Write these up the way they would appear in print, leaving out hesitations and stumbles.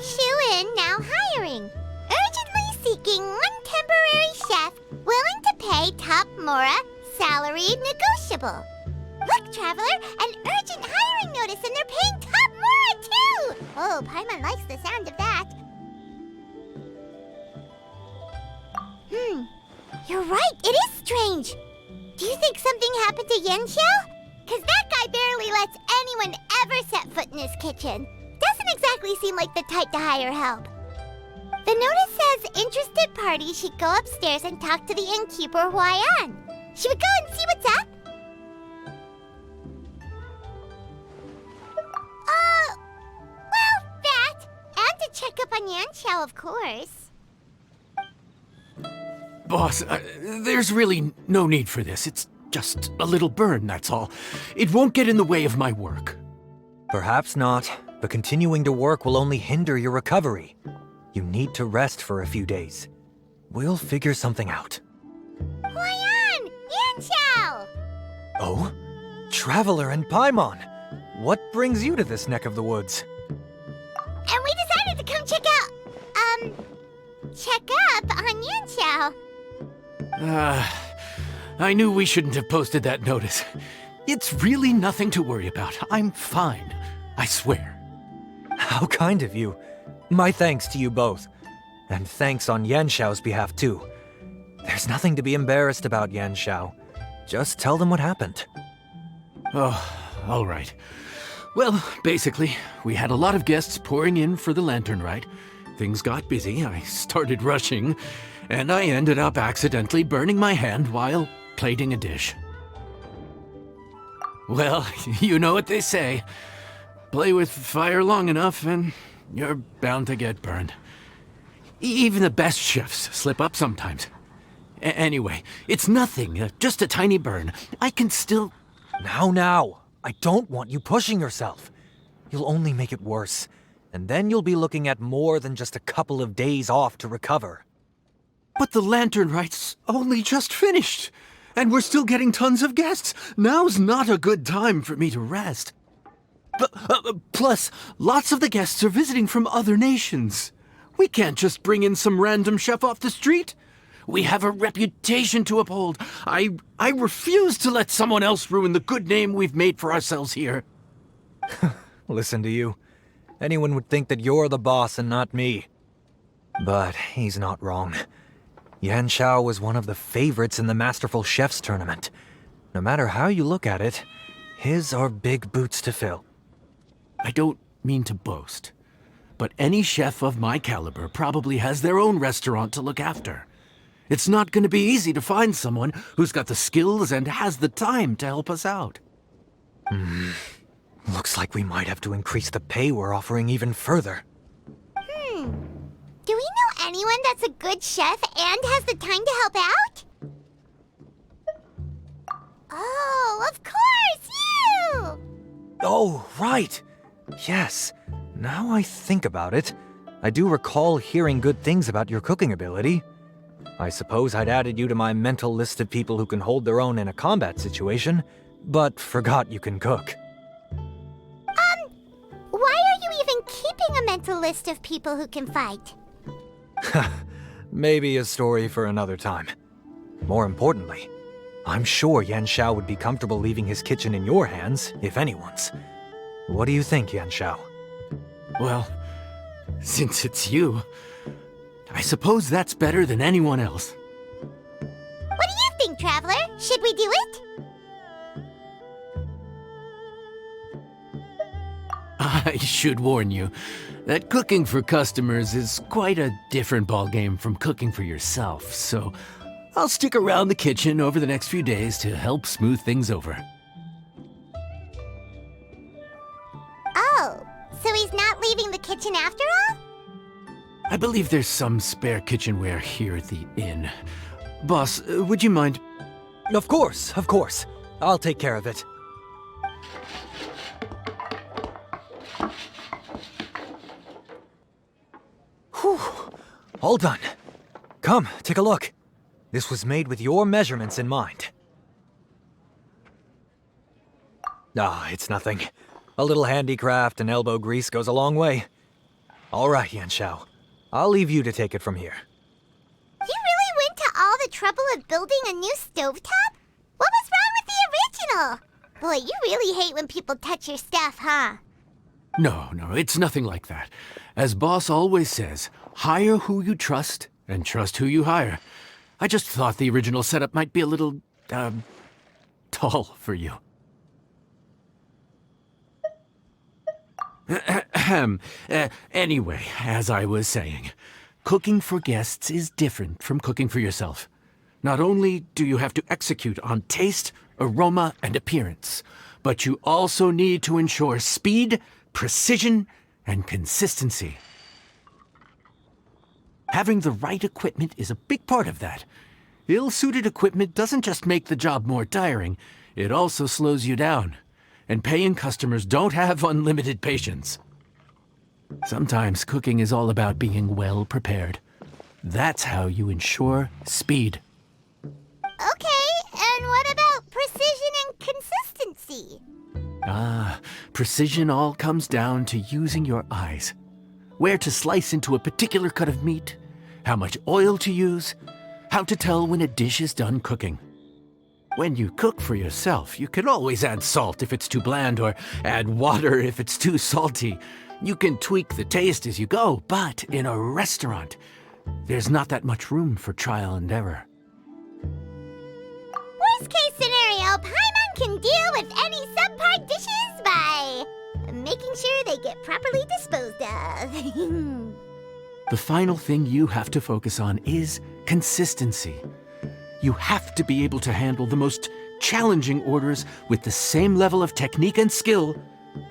Shu-in now hiring. Urgently seeking one temporary chef willing to pay top Mora, salary negotiable. Look, Traveler, an urgent hiring notice and they're paying top Mora too! Oh, Paimon likes the sound of that. You're right, it is strange. Do you think something happened to Yanxiao? Cause that guy barely lets anyone ever set foot in his kitchen. Doesn't exactly seem like the type to hire help. The notice says interested parties should go upstairs and talk to the innkeeper Huayan. Should we go and see what's up? Well, that. And to check up on Yanxiao, of course. Boss, there's really no need for this. It's just a little burn, that's all. It won't get in the way of my work. Perhaps not, but continuing to work will only hinder your recovery. You need to rest for a few days. We'll figure something out. Huayan! Yanxiao! Oh? Traveler and Paimon! What brings you to this neck of the woods? And we decided to come check up on Yanxiao. I knew we shouldn't have posted that notice. It's really nothing to worry about. I'm fine. I swear. How kind of you. My thanks to you both. And thanks on Yanxiao's behalf, too. There's nothing to be embarrassed about, Yanxiao. Just tell them what happened. Oh, all right. Well, basically, we had a lot of guests pouring in for the lantern ride. Things got busy, I started rushing, and I ended up accidentally burning my hand while plating a dish. Well, you know what they say. Play with fire long enough and you're bound to get burned. Even the best chefs slip up sometimes. Anyway, it's nothing, just a tiny burn. I can still... Now, I don't want you pushing yourself. You'll only make it worse, and then you'll be looking at more than just a couple of days off to recover. But the lantern ride's only just finished, and we're still getting tons of guests. Now's not a good time for me to rest. Plus, lots of the guests are visiting from other nations. We can't just bring in some random chef off the street. We have a reputation to uphold. I refuse to let someone else ruin the good name we've made for ourselves here. Listen to you. Anyone would think that you're the boss and not me. But he's not wrong. Yanxiao was one of the favorites in the Masterful Chefs tournament. No matter how you look at it, his are big boots to fill. I don't mean to boast, but any chef of my caliber probably has their own restaurant to look after. It's not going to be easy to find someone who's got the skills and has the time to help us out. Looks like we might have to increase the pay we're offering even further. Do we know anyone that's a good chef and has the time to help out? Oh, of course, you! Oh, right. Yes. Now I think about it, I do recall hearing good things about your cooking ability. I suppose I'd added you to my mental list of people who can hold their own in a combat situation, but forgot you can cook. Why are you even keeping a mental list of people who can fight? Maybe a story for another time. More importantly, I'm sure Yanxiao would be comfortable leaving his kitchen in your hands, if anyone's. What do you think, Yanxiao? Well, since it's you, I suppose that's better than anyone else. What do you think, Traveler? Should we do it? I should warn you that cooking for customers is quite a different ballgame from cooking for yourself, so I'll stick around the kitchen over the next few days to help smooth things over. Oh, so he's not leaving the kitchen after all? I believe there's some spare kitchenware here at the inn. Boss, would you mind? Of course. I'll take care of it. Whew. All done. Come, take a look. This was made with your measurements in mind. It's nothing. A little handicraft and elbow grease goes a long way. All right, Yanxiao. I'll leave you to take it from here. You really went to all the trouble of building a new stovetop? What was wrong with the original? Boy, you really hate when people touch your stuff, huh? No, it's nothing like that. As boss always says, hire who you trust and trust who you hire. I just thought the original setup might be a little, tall for you. Anyway, as I was saying, cooking for guests is different from cooking for yourself. Not only do you have to execute on taste, aroma, and appearance, but you also need to ensure speed, precision, and consistency. Having the right equipment is a big part of that. Ill-suited equipment doesn't just make the job more tiring, it also slows you down. And paying customers don't have unlimited patience. Sometimes cooking is all about being well prepared. That's how you ensure speed. Okay, and what about precision and consistency? Precision all comes down to using your eyes. Where to slice into a particular cut of meat, how much oil to use, how to tell when a dish is done cooking. When you cook for yourself, you can always add salt if it's too bland or add water if it's too salty. You can tweak the taste as you go, but in a restaurant, there's not that much room for trial and error. Worst case scenario, Paimon can deal with any subpar dishes by making sure they get properly disposed of. The final thing you have to focus on is consistency. You have to be able to handle the most challenging orders with the same level of technique and skill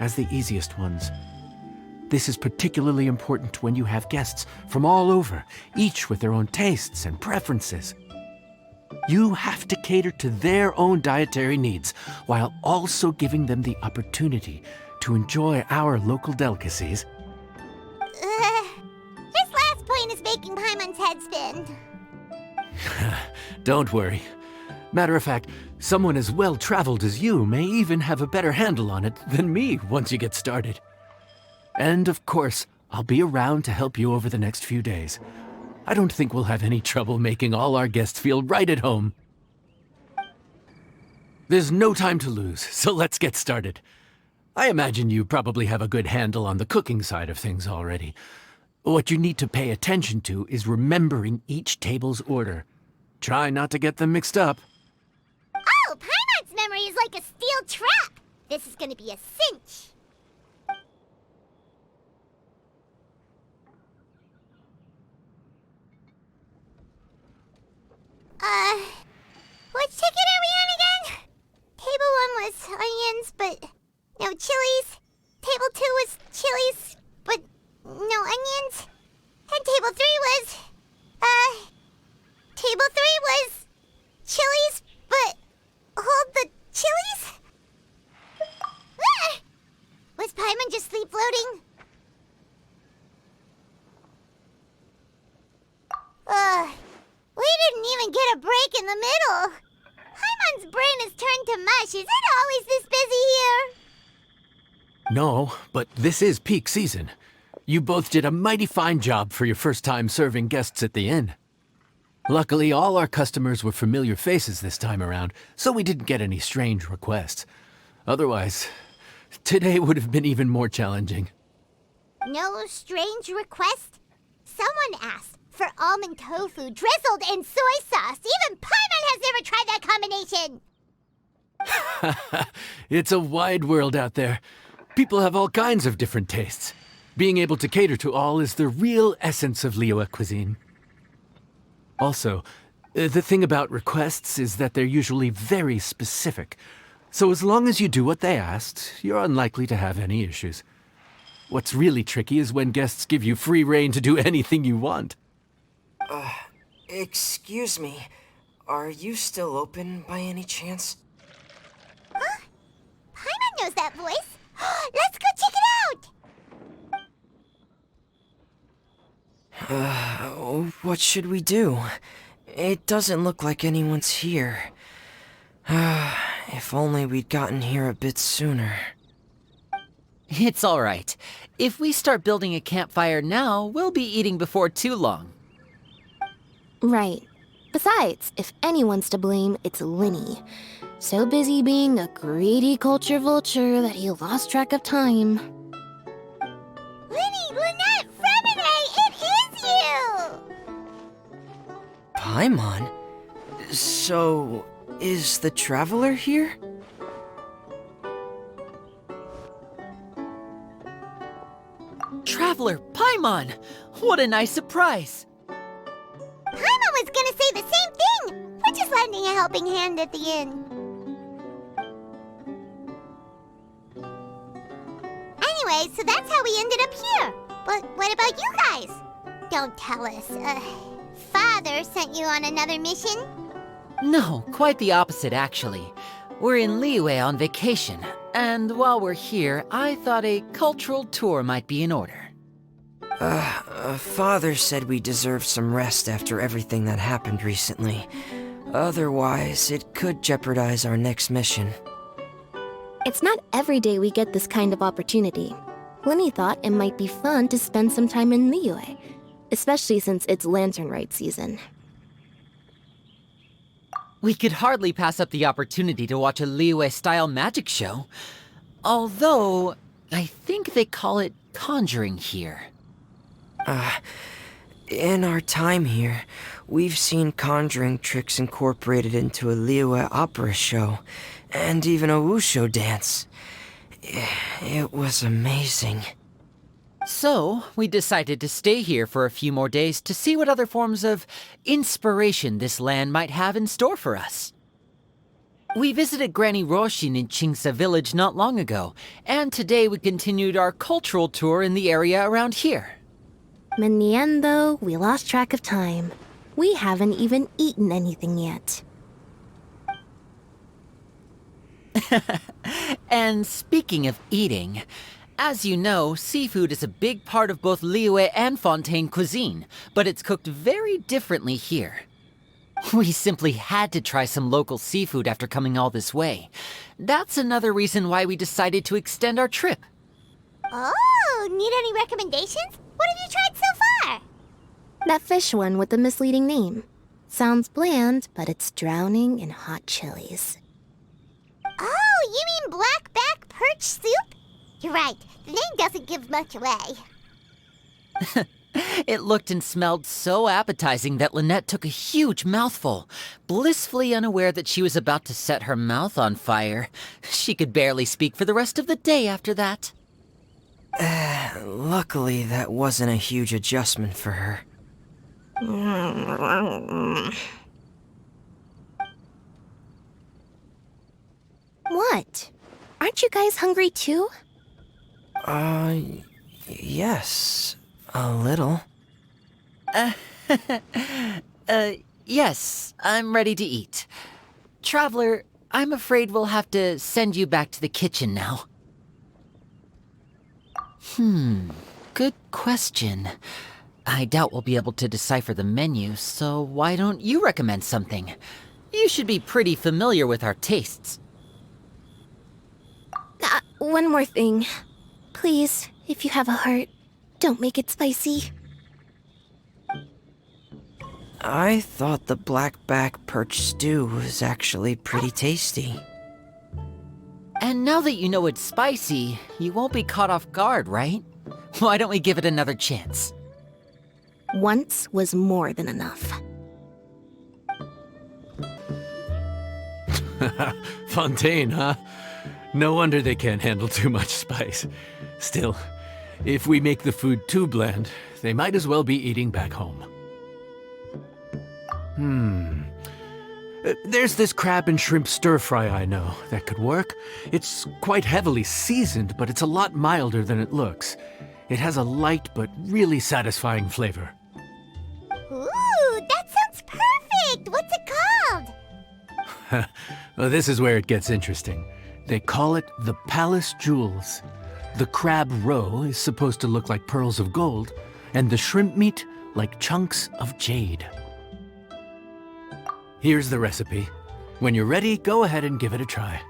as the easiest ones. This is particularly important when you have guests from all over, each with their own tastes and preferences. You have to cater to their own dietary needs while also giving them the opportunity to enjoy our local delicacies. This last point is making Paimon's head spin. Don't worry. Matter of fact, someone as well-traveled as you may even have a better handle on it than me once you get started. And of course, I'll be around to help you over the next few days. I don't think we'll have any trouble making all our guests feel right at home. There's no time to lose, so let's get started. I imagine you probably have a good handle on the cooking side of things already. What you need to pay attention to is remembering each table's order. Try not to get them mixed up. Oh, Paimon's memory is like a steel trap. This is gonna be a cinch. Which ticket are we on again? Table 1 was onions, but no chilies. Table 2 was chilies, but no onions. And table 3 was, table 3 was chilies, but hold the chilies? Ah! Was Paimon just sleep floating? We didn't even get a break in the middle. Paimon's brain has turned to mush. Is it always this busy here? No, but this is peak season. You both did a mighty fine job for your first time serving guests at the inn. Luckily, all our customers were familiar faces this time around, so we didn't get any strange requests. Otherwise, today would have been even more challenging. No strange request? Someone asked for almond tofu drizzled in soy sauce. Even Paimon has never tried that combination. It's a wide world out there. People have all kinds of different tastes. Being able to cater to all is the real essence of Liyue cuisine. Also, the thing about requests is that they're usually very specific. So as long as you do what they asked, you're unlikely to have any issues. What's really tricky is when guests give you free rein to do anything you want. Excuse me. Are you still open by any chance? Huh? Paimon knows that voice. Let's go check it out! What should we do? It doesn't look like anyone's here. If only we'd gotten here a bit sooner. It's alright. If we start building a campfire now, we'll be eating before too long. Right. Besides, if anyone's to blame, it's Linny. So busy being a greedy culture vulture that he lost track of time. Linny, Lynette, Fremine, it is you! Paimon? So, is the Traveler here? Traveler, Paimon! What a nice surprise! Paimon was gonna say the same thing! We're just lending a helping hand at the inn. Anyway, so that's how we ended up here. But what about you guys? Don't tell us. Father sent you on another mission? No, quite the opposite, actually. We're in Liyue on vacation, and while we're here, I thought a cultural tour might be in order. Father said we deserve some rest after everything that happened recently. Otherwise, it could jeopardize our next mission. It's not every day we get this kind of opportunity. Linny thought it might be fun to spend some time in Liyue, especially since it's Lantern Rite season. We could hardly pass up the opportunity to watch a Liyue-style magic show. Although, I think they call it conjuring here. In our time here, we've seen conjuring tricks incorporated into a Liyue opera show, and even a wushu dance. It was amazing. So, we decided to stay here for a few more days to see what other forms of inspiration this land might have in store for us. We visited Granny Roshin in Chingsa village not long ago, and today we continued our cultural tour in the area around here. In the end, though, we lost track of time. We haven't even eaten anything yet. And speaking of eating, as you know, seafood is a big part of both Liyue and Fontaine cuisine, but it's cooked very differently here. We simply had to try some local seafood after coming all this way. That's another reason why we decided to extend our trip. Oh, need any recommendations? What have you tried so far? That fish one with the misleading name. Sounds bland, but it's drowning in hot chilies. Oh, you mean blackback perch soup? You're right, the name doesn't give much away. It looked and smelled so appetizing that Lynette took a huge mouthful, blissfully unaware that she was about to set her mouth on fire. She could barely speak for the rest of the day after that. Luckily, that wasn't a huge adjustment for her. What? Aren't you guys hungry too? Yes. A little. Yes, I'm ready to eat. Traveler, I'm afraid we'll have to send you back to the kitchen now. Good question. I doubt we'll be able to decipher the menu, so why don't you recommend something? You should be pretty familiar with our tastes. One more thing. Please, if you have a heart, don't make it spicy. I thought the blackback perch stew was actually pretty tasty. And now that you know it's spicy, you won't be caught off guard, right? Why don't we give it another chance? Once was more than enough. Fontaine, huh? No wonder they can't handle too much spice. Still, if we make the food too bland, they might as well be eating back home. There's this crab and shrimp stir-fry I know that could work. It's quite heavily seasoned, but it's a lot milder than it looks. It has a light but really satisfying flavor. Ooh, that sounds perfect! What's it called? Well, this is where it gets interesting. They call it the Palace Jewels. The crab roe is supposed to look like pearls of gold, and the shrimp meat like chunks of jade. Here's the recipe. When you're ready, go ahead and give it a try.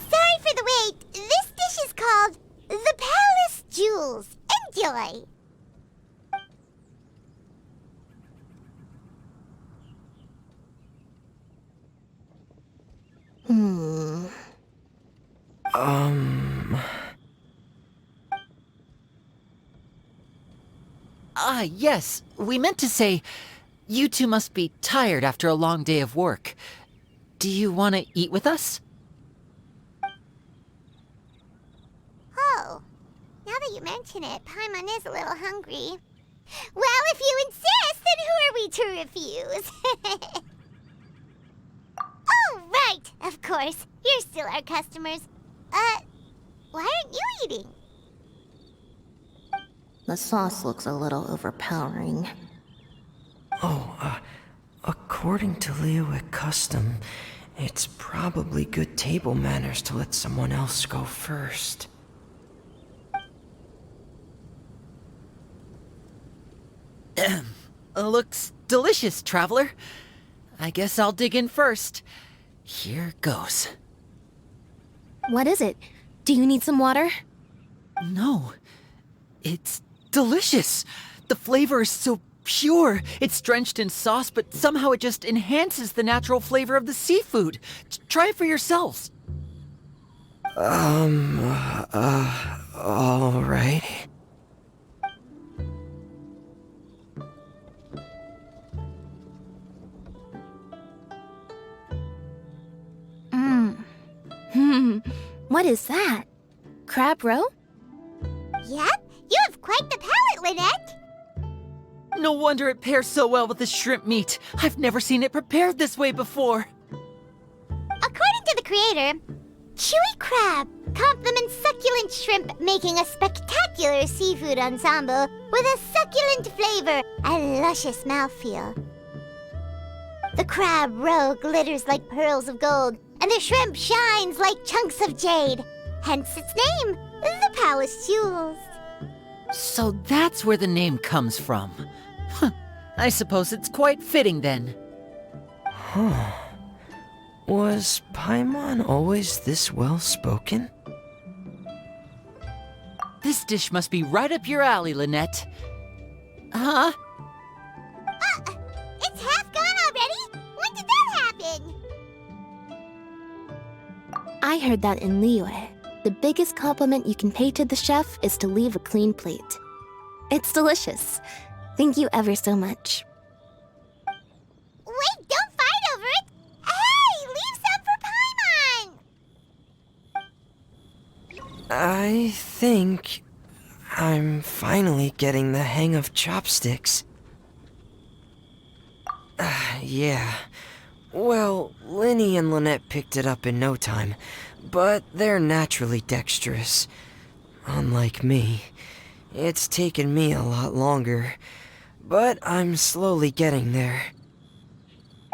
Sorry for the wait. This dish is called the Palace Jewels. Enjoy. Ah, yes. We meant to say, you two must be tired after a long day of work. Do you want to eat with us? Oh, now that you mention it, Paimon is a little hungry. Well, if you insist, then who are we to refuse? Oh, right, of course. You're still our customers. Why aren't you eating? The sauce looks a little overpowering. According to Liyue custom, it's probably good table manners to let someone else go first. Looks delicious, traveler. I guess I'll dig in first. Here goes. What is it? Do you need some water? No, it's delicious. The flavor is so pure. It's drenched in sauce, but somehow it just enhances the natural flavor of the seafood. Try it for yourselves. Alright. What is that? Crab roe? Yep, you have quite the palate, Lynette. No wonder it pairs so well with the shrimp meat. I've never seen it prepared this way before. According to the creator, chewy crab complements succulent shrimp, making a spectacular seafood ensemble with a succulent flavor and luscious mouthfeel. The crab roe glitters like pearls of gold, and the shrimp shines like chunks of jade. Hence its name, the Palace Jewels. So that's where the name comes from. Huh. I suppose it's quite fitting then. Was Paimon always this well-spoken? This dish must be right up your alley, Lynette. Huh? It's half gone already? When did that happen? I heard that in Liyue, the biggest compliment you can pay to the chef is to leave a clean plate. It's delicious. Thank you ever so much. Wait, don't fight over it! Hey, leave some for Paimon! I think I'm finally getting the hang of chopsticks. Yeah. Well, Linny and Lynette picked it up in no time, but they're naturally dexterous. Unlike me, it's taken me a lot longer, but I'm slowly getting there.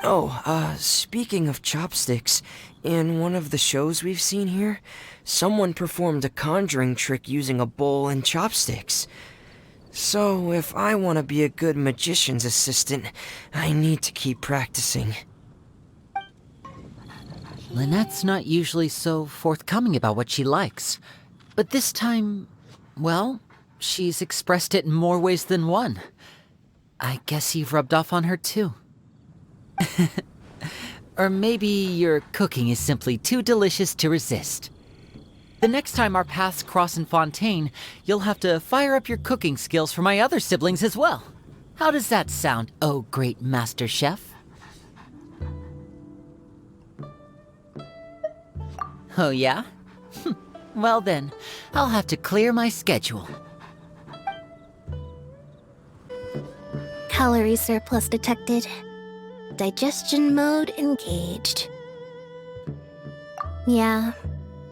Oh, speaking of chopsticks, in one of the shows we've seen here, someone performed a conjuring trick using a bowl and chopsticks. So, if I want to be a good magician's assistant, I need to keep practicing. Lynette's not usually so forthcoming about what she likes. But this time, well, she's expressed it in more ways than one. I guess you've rubbed off on her too. Or maybe your cooking is simply too delicious to resist. The next time our paths cross in Fontaine, you'll have to fire up your cooking skills for my other siblings as well. How does that sound, oh great master chef? Oh yeah? Well then, I'll have to clear my schedule. Calorie surplus detected. Digestion mode engaged. Yeah.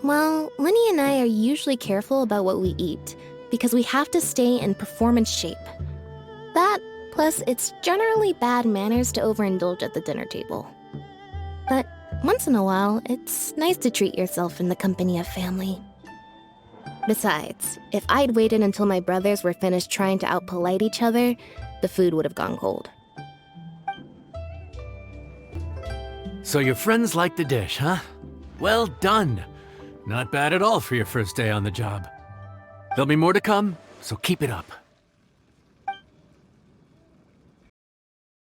Well, Winnie and I are usually careful about what we eat because we have to stay in performance shape. That, plus it's generally bad manners to overindulge at the dinner table. But once in a while, it's nice to treat yourself in the company of family. Besides, if I'd waited until my brothers were finished trying to outpolite each other, the food would have gone cold. So your friends like the dish, huh? Well done. Not bad at all for your first day on the job. There'll be more to come, so keep it up.